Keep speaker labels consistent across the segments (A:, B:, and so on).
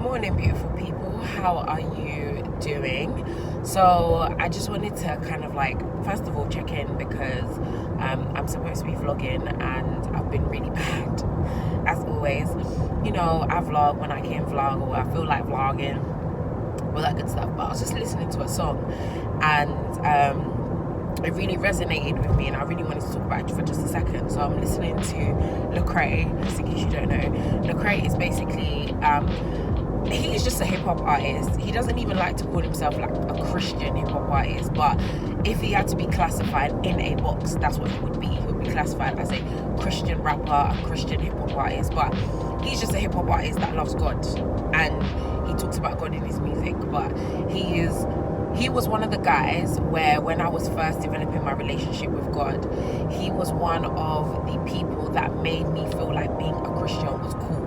A: morning, beautiful people. How are you doing? So I just wanted to kind of first of all check in because I'm supposed to be vlogging and I've been really bad as always. I vlog when I can vlog or I feel like vlogging, all that good stuff. But I was just listening to a song and it really resonated with me and I really wanted to talk about it for just a second. So I'm listening to Lecrae. Just in case you don't know, Lecrae is basically he's just a hip-hop artist. He doesn't even like to call himself like a Christian hip-hop artist, but if he had to be classified in a box, that's what he would be. He would be classified as a Christian rapper, a Christian hip-hop artist, but he's just a hip-hop artist that loves God and he talks about God in his music. But he was one of the guys where when I was first developing my relationship with God, he was one of the people that made me feel like being a Christian was cool.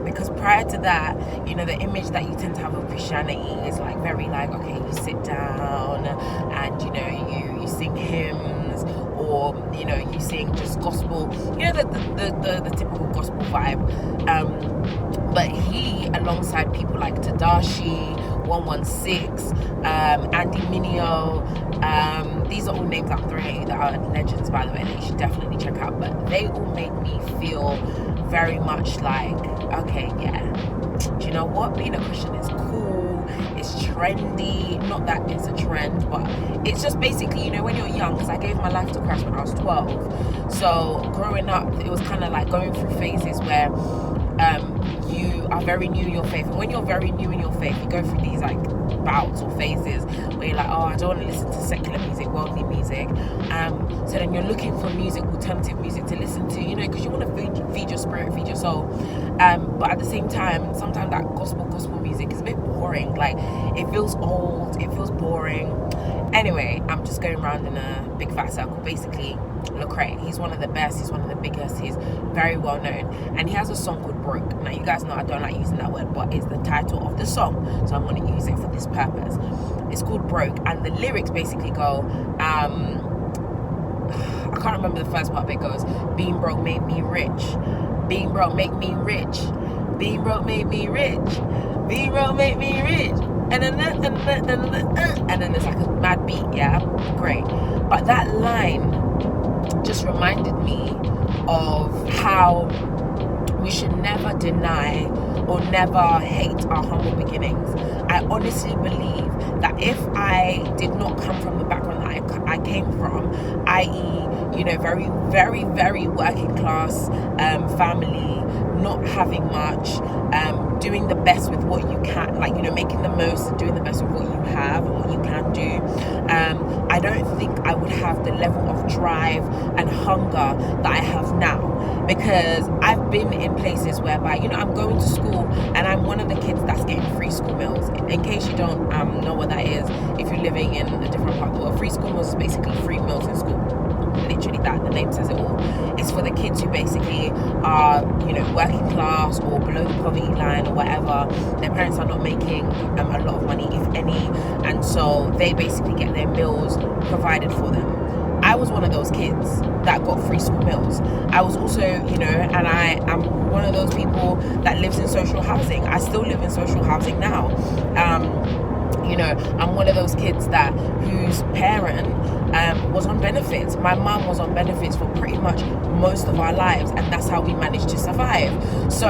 A: Because prior to that, the image that you tend to have of Christianity is very okay, you sit down and you sing hymns, or you sing just gospel, the typical gospel vibe. But he, alongside people like Tadashi, 116, Andy Mineo, these are all names I'm throwing at you that are legends, by the way, that you should definitely check out. But they all made me feel very much like, okay, yeah, do you know what? Being a Christian is cool, it's trendy. Not that it's a trend, but it's just basically, when you're young, because I gave my life to Christ when I was 12. So growing up, it was kind of like going through phases where you are very new in your faith, and when you're very new in your faith, you go through these bouts or phases where you're like, oh, I don't want to listen to secular music, worldly music, so then you're looking for music, alternative music to listen to, because you want to feed your spirit, feed your soul, but at the same time, sometimes that gospel music is a bit boring. It feels old, it feels boring. Anyway, I'm just going around in a big fat circle. Basically, Lecrae, he's one of the best, he's one of the biggest, he's very well known, and he has a song called Broke. Now, you guys know I don't like using that word, but it's the title of the song, so I'm going to use it for this purpose. It's called Broke, and the lyrics basically go, I can't remember the first part, but it goes, being broke made me rich, being broke made me rich, being broke made me rich, being broke made me rich. And then there's a mad beat, yeah, great. But that line just reminded me of how we should never deny or never hate our humble beginnings. I honestly believe that if I did not come from the background that I came from, i.e., very, very, very working class family, not having much, doing the best with what you can, making the most and doing the best with what you have and what you can do, I don't think I would have the level of drive and hunger that I have now, because I've been in places whereby, I'm going to school and I'm one of the kids that's getting free school meals. In case you don't know what that is, if you're living in a different part of the world, free school meals is basically free meals in school. Literally that, the name says it all. It's for the kids who basically are, working class or below the poverty line or whatever. Their parents are not making a lot of money, if any, and so they basically get their meals provided for them. I was one of those kids that got free school meals. I was also, and I am one of those people that lives in social housing. I still live in social housing now. I'm one of those kids whose parent was on benefits. My mum was on benefits for pretty much most of our lives, and that's how we managed to survive. So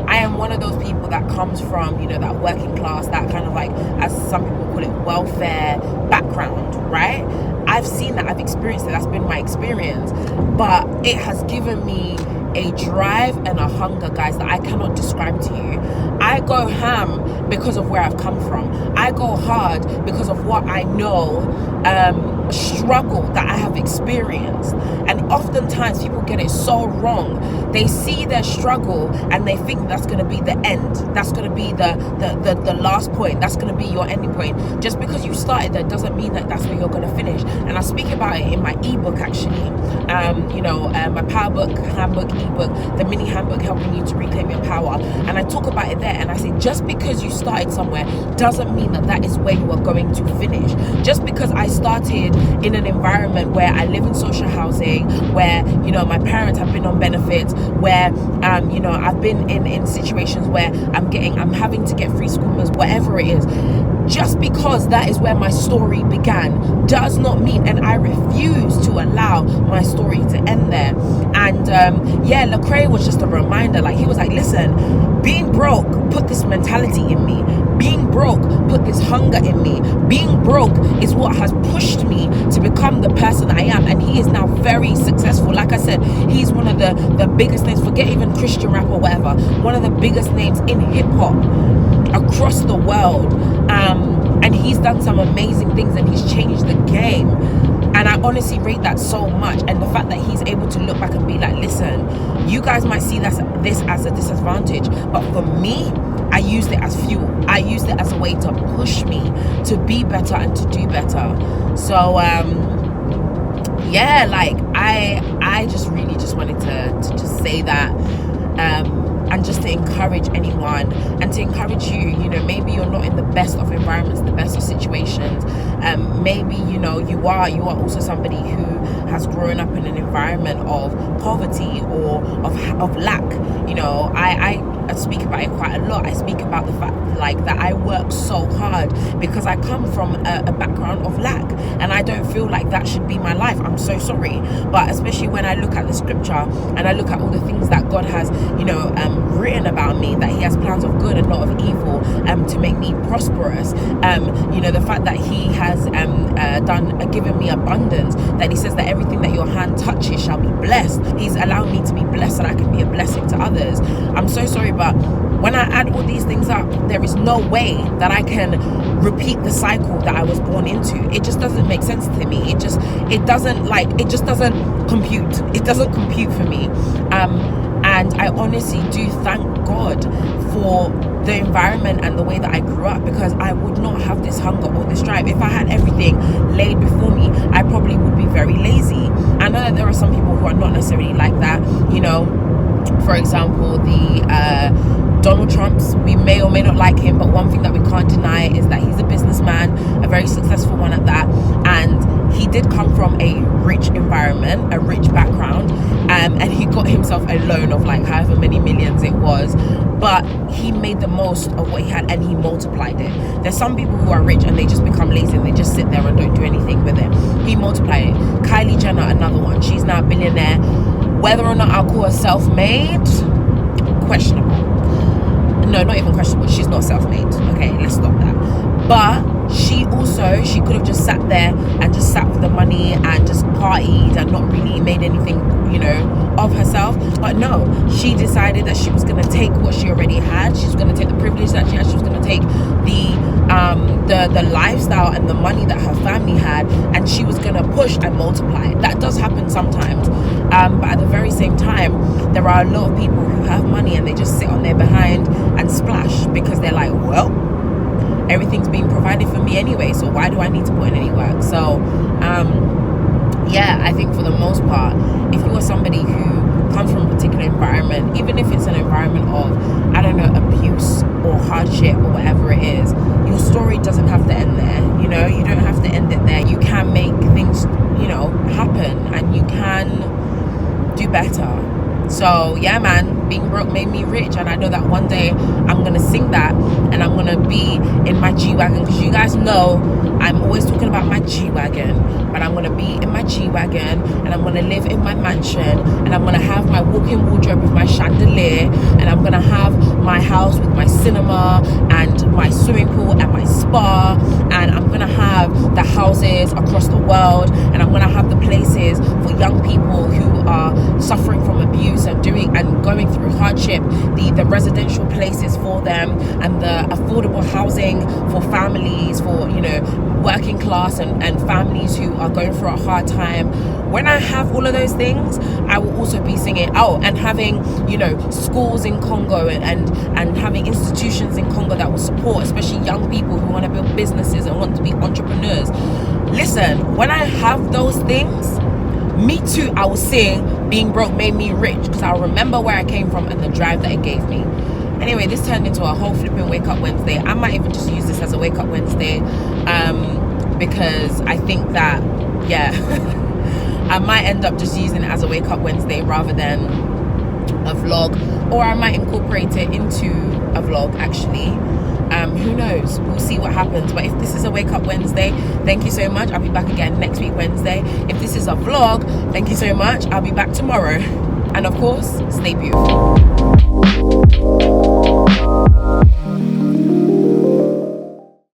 A: I am one of those people that comes from, that working class, that kind of as some people call it, welfare background, right? I've seen that, I've experienced it, that's been my experience, but it has given me a drive and a hunger, guys, that I cannot describe to you. I go ham because of where I've come from. I go hard because of what I know, struggle that I have experienced. And oftentimes people get it so wrong. They see their struggle and they think that's going to be the end. That's going to be the last point. That's going to be your ending point. Just because you started there doesn't mean that that's where you're going to finish. And I speak about it in my ebook, actually. My power book, handbook, ebook, the mini handbook helping you to reclaim your power. And I talk about it there and I say, just because you started somewhere doesn't mean that is where you are going to finish. Just because I started in an environment where I live in social housing, struggling, where, you know, my parents have been on benefits, where, you know, I've been in situations where I'm having to get free school meals, whatever it is. Just because that is where my story began does not mean, and I refuse to allow my story to end there. And yeah, Lecrae was just a reminder. Like, he was like, listen, being broke put this mentality in me. Being broke put this hunger in me. Being broke is what has pushed me to become the person I am. And he is now very successful. Like I said, he's one of the biggest names, forget even Christian rap or whatever, one of the biggest names in hip hop across the world. And he's done some amazing things, and he's changed the game. And I honestly rate that so much. And the fact that he's able to look back and be like, listen, you guys might see this as a disadvantage, but for me, I used it as fuel. I used it as a way to push me to be better and to do better. So yeah, like I just really just wanted to just say that, and just to encourage anyone, and to encourage you, you know, maybe you're not in the best of environments, the best of situations. Maybe, you know, you are also somebody who has grown up in an environment of poverty or of lack. You know, I speak about it quite a lot. I speak about the fact, like, that I work so hard because I come from a background of lack, and I don't feel like that should be my life. I'm so sorry. But especially when I look at the scripture and I look at all the things that God has, you know, written about me, that he has plans of good and not of evil, to make me prosperous. You know, the fact that he has given me abundance, that he says that everything that your hand touches shall be blessed. He's allowed me to be blessed so that I can be a blessing to others. I'm so sorry, but when I add all these things up, there is no way that I can repeat the cycle that I was born into. It just doesn't make sense to me. It just doesn't compute. It doesn't compute for me. And I honestly do thank God for the environment and the way that I grew up, because I would not have this hunger or this drive. If I had everything laid before me, I probably would be very lazy. I know that there are some people who are not necessarily like that. You know, for example, Donald Trump's, we may or may not like him, but one thing that we can't deny is that he's a businessman, a very successful one at that, and he did come from a rich environment, a rich background, and he got himself a loan of like however many millions it was, but he made the most of what he had and he multiplied it. There's some people who are rich and they just become lazy and they just sit there and don't do anything with it. He multiplied it. Kylie Jenner, another one, she's now a billionaire. Whether or not I'll call her self-made, questionable. No, not even questionable. She's not self-made. Okay, let's stop that. But she could have just sat there and just sat with the money and just partied and not really made anything, you know, of herself. But no, she decided that she was going to take what she already had. She's going to take the privilege that she had. She was going to take the lifestyle and the money that her family had, and she was going to push and multiply. That does happen sometimes. But at the very same time, there are a lot of people who have money and they just sit on their behind and splash because they're like, well, everything's being provided for me anyway, so why do I need to put in any work? So yeah, I think for the most part, if you are somebody who comes from a particular environment, even if it's an environment of, I don't know, abuse or hardship or whatever it is, your story doesn't have to end there. You know, you don't have to end it there. You can make things, you know, happen, and you can do better. So yeah, man, being broke made me rich, and I know that one day I'm gonna sing that, and I'm gonna be in my G-Wagon, because you guys know I'm always talking about my G-Wagon, but I'm gonna be in my G-Wagon, and I'm gonna live in my mansion, and I'm gonna have my walk-in wardrobe with my chandelier, and I'm gonna have my house with my cinema and my swimming pool and my spa, and I'm gonna have the houses across the world, and I'm gonna have the places for young people who are suffering from abuse and going through hardship, the residential places for them, and the affordable housing for families, for, you know, working class and families who are going through a hard time. When I have all of those things, I will also be singing, and having, you know, schools in Congo and having institutions in Congo that will support especially young people who want to build businesses and want to be entrepreneurs. Listen, when I have those things, me too, I will sing being broke made me rich, because I'll remember where I came from and the drive that it gave me. Anyway, this turned into a whole flipping wake up Wednesday. I might even just use this as a wake up Wednesday, because I think that, yeah, I might end up just using it as a wake up Wednesday rather than a vlog, or I might incorporate it into a vlog actually. Who knows, we'll see what happens. But if this is a wake up Wednesday, thank you so much. I'll be back again next week Wednesday. If this is a vlog, thank you so much. I'll be back tomorrow. And of course, stay beautiful.